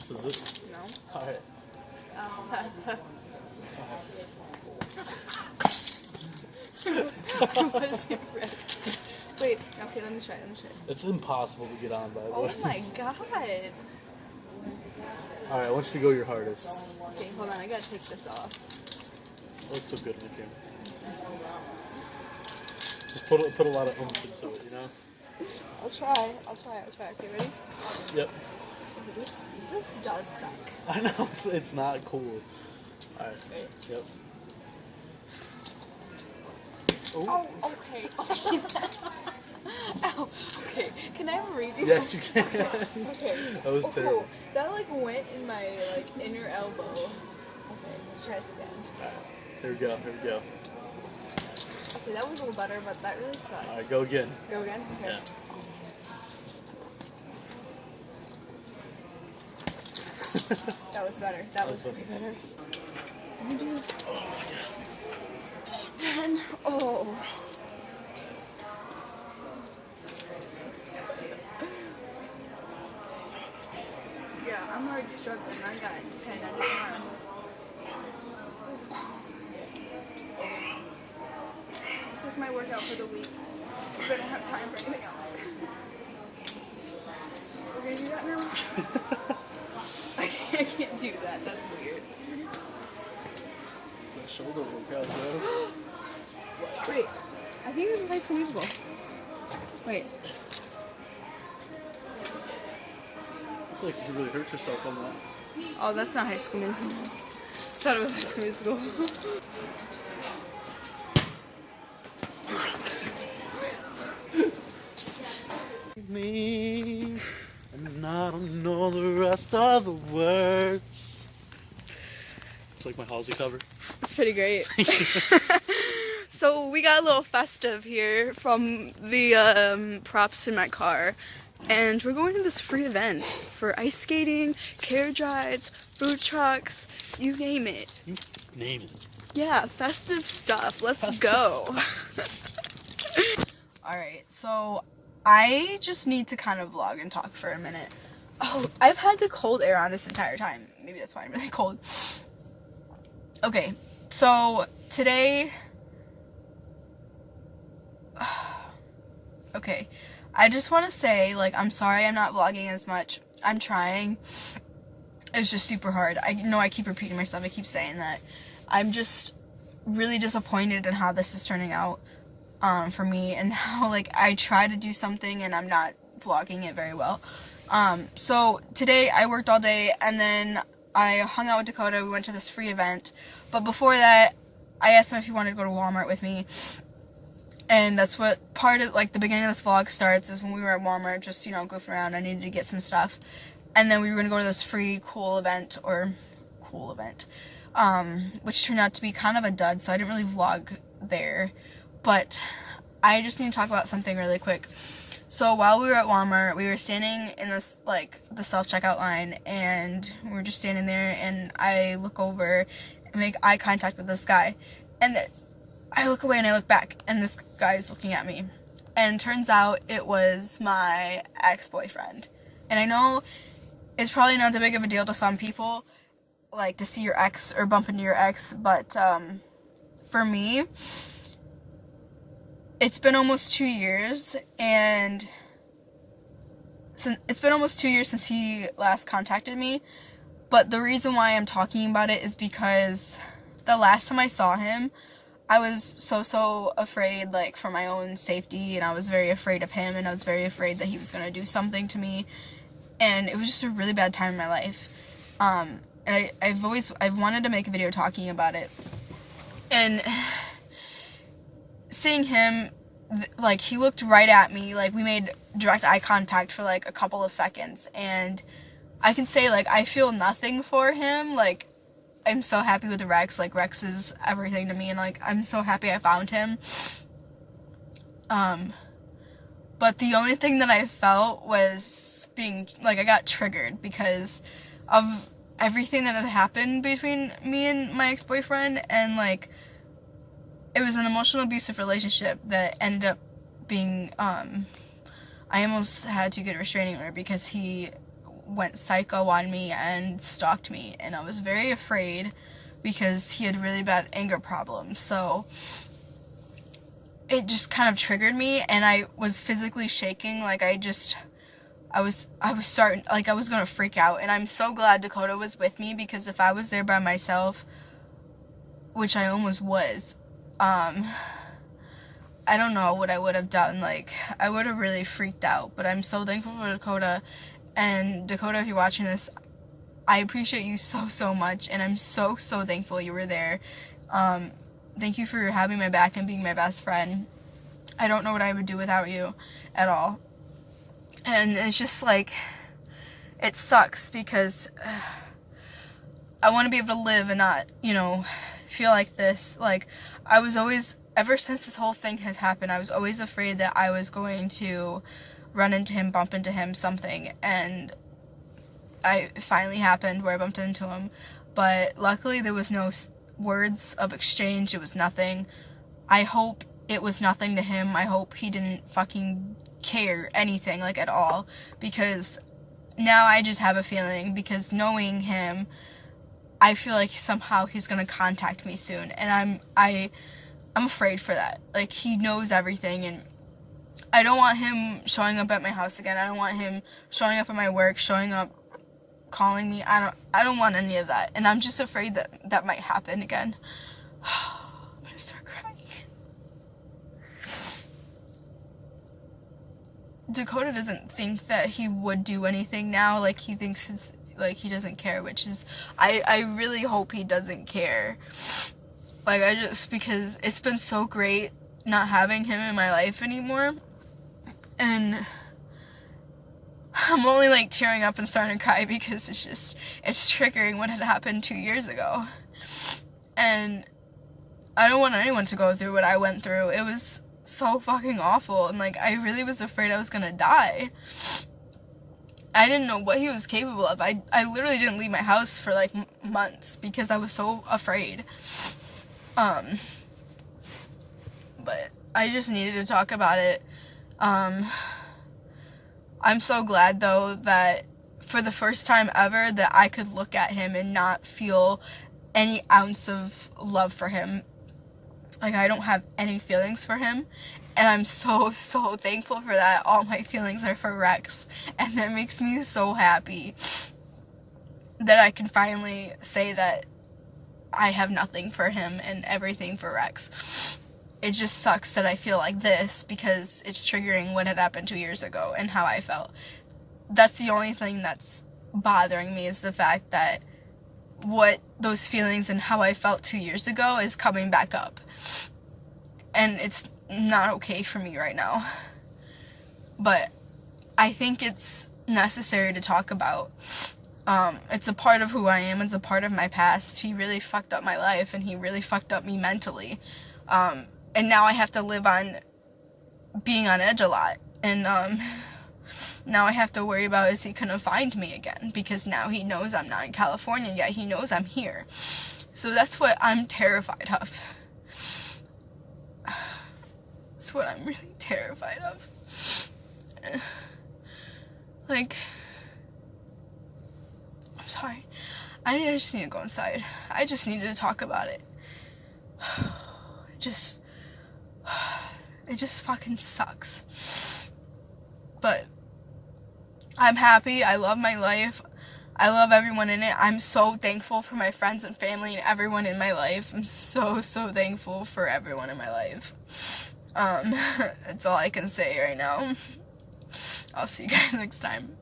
juice, is it? No. Alright. Wait, okay, let me try. It's impossible to get on, by the way. Oh my god. Alright, I want you to go your hardest. Okay, hold on, I gotta take this off. It looks so good in the camera. Just put a lot of oomph into it, you know? I'll try. Okay, ready? Yep. This does suck. I know, it's not cool. Alright. Ready? Yep. Oh, okay. Ow. Okay, can I have a redo? Yes, you can. Okay. That was terrible. Oh, that went in my inner elbow. Okay, let's try this again. Alright. Here we go. Okay, that was a little better, but that really sucked. Alright, go again. Go again? Okay. Yeah. That was better. That was way better. Let me do 10. Oh. Yeah, I'm already struggling. I got 10 out of 10. This is my workout for the week. Because I don't have time for anything else. We're gonna do that now? I can't do that. That's weird. It's a shoulder workout, bro. Wait, I think this is High School Musical. Wait. I feel like you really hurt yourself on that. Oh, that's not High School Musical. I thought it was High School Musical. Me, and I don't know the rest of the words. It's like my Halsey cover. That's pretty great. So we got a little festive here from the props in my car. And we're going to this free event for ice skating, carriage rides, food trucks, you name it. You name it. Yeah, festive stuff. Let's go. Alright, so I just need to kind of vlog and talk for a minute. Oh, I've had the cold air on this entire time. Maybe that's why I'm really cold. Okay, so today... Okay, I just want to say, I'm sorry I'm not vlogging as much. I'm trying. It's just super hard. I know I keep repeating myself. I keep saying that. I'm just really disappointed in how this is turning out for me, and how, I try to do something and I'm not vlogging it very well. So today I worked all day, and then I hung out with Dakota. We went to this free event. But before that, I asked him if he wanted to go to Walmart with me. And that's what part of, the beginning of this vlog starts, is when we were at Walmart, just, goofing around. I needed to get some stuff. And then we were going to go to this free cool event, which turned out to be kind of a dud, so I didn't really vlog there. But I just need to talk about something really quick. So while we were at Walmart, we were standing in this, the self-checkout line, and we were just standing there, and I look over and make eye contact with this guy. And I look away and I look back, and this guy is looking at me. And it turns out it was my ex-boyfriend. And I know it's probably not that big of a deal to some people, to see your ex or bump into your ex, but for me, it's been almost 2 years, and it's been almost 2 years since he last contacted me. But the reason why I'm talking about it is because the last time I saw him, I was so afraid, for my own safety, and I was very afraid of him, and I was very afraid that he was going to do something to me, and it was just a really bad time in my life. And I've wanted to make a video talking about it, and seeing him, he looked right at me, we made direct eye contact for, a couple of seconds, and I can say, I feel nothing for him, I'm so happy with Rex. Rex is everything to me, and, I'm so happy I found him. But the only thing that I felt was being, I got triggered because of everything that had happened between me and my ex-boyfriend, and, it was an emotional abusive relationship that ended up being, I almost had to get a restraining order because he went psycho on me and stalked me, and I was very afraid because he had really bad anger problems. So it just kind of triggered me, and I was physically shaking. Like, I was starting, like, I was gonna freak out. And I'm so glad Dakota was with me, because if I was there by myself, which I almost was, I don't know what I would have done. Like, I would have really freaked out. But I'm so thankful for Dakota. And Dakota, if you're watching this, I appreciate you so much, and I'm so thankful you were there. Thank you for having my back and being my best friend. I don't know what I would do without you at all. And it's just like, it sucks, because I want to be able to live and not, feel like this. Like, I was always, ever since this whole thing has happened, I was always afraid that I was going to run into him, bump into him, something. And it finally happened where I bumped into him. But luckily there was no words of exchange. It was nothing. I hope it was nothing to him. I hope he didn't fucking care anything, like, at all. Because now I just have a feeling, because knowing him, I feel like somehow he's gonna contact me soon. And I'm afraid for that. Like, he knows everything, and I don't want him showing up at my house again. I don't want him showing up at my work, showing up, calling me. I don't want any of that. And I'm just afraid that that might happen again. I'm gonna start crying. Dakota doesn't think that he would do anything now. Like, he thinks he doesn't care, which is, I really hope he doesn't care. Like, because it's been so great not having him in my life anymore. And I'm only, like, tearing up and starting to cry, because it's triggering what had happened 2 years ago. And I don't want anyone to go through what I went through. It was so fucking awful, and, like, I really was afraid I was gonna die. I didn't know what he was capable of. I literally didn't leave my house for, like, months, because I was so afraid. But I just needed to talk about it. I'm so glad, though, that for the first time ever, that I could look at him and not feel any ounce of love for him. Like, I don't have any feelings for him, and I'm so thankful for that. All my feelings are for Rex, and that makes me so happy that I can finally say that I have nothing for him and everything for Rex. It just sucks that I feel like this, because it's triggering what had happened 2 years ago and how I felt. That's the only thing that's bothering me, is the fact that what those feelings and how I felt 2 years ago is coming back up. And it's not okay for me right now. But I think it's necessary to talk about. It's a part of who I am. It's a part of my past. He really fucked up my life, and he really fucked up me mentally. And now I have to live on being on edge a lot. And now I have to worry about, is he gonna find me again? Because now he knows I'm not in California yet. He knows I'm here. So that's what I'm terrified of. That's what I'm really terrified of. Like, I'm sorry. I just need to go inside. I just needed to talk about it. It just fucking sucks. But I'm happy. I love my life. I love everyone in it. I'm so thankful for my friends and family and everyone in my life. I'm so thankful for everyone in my life. That's all I can say right now. I'll see you guys next time.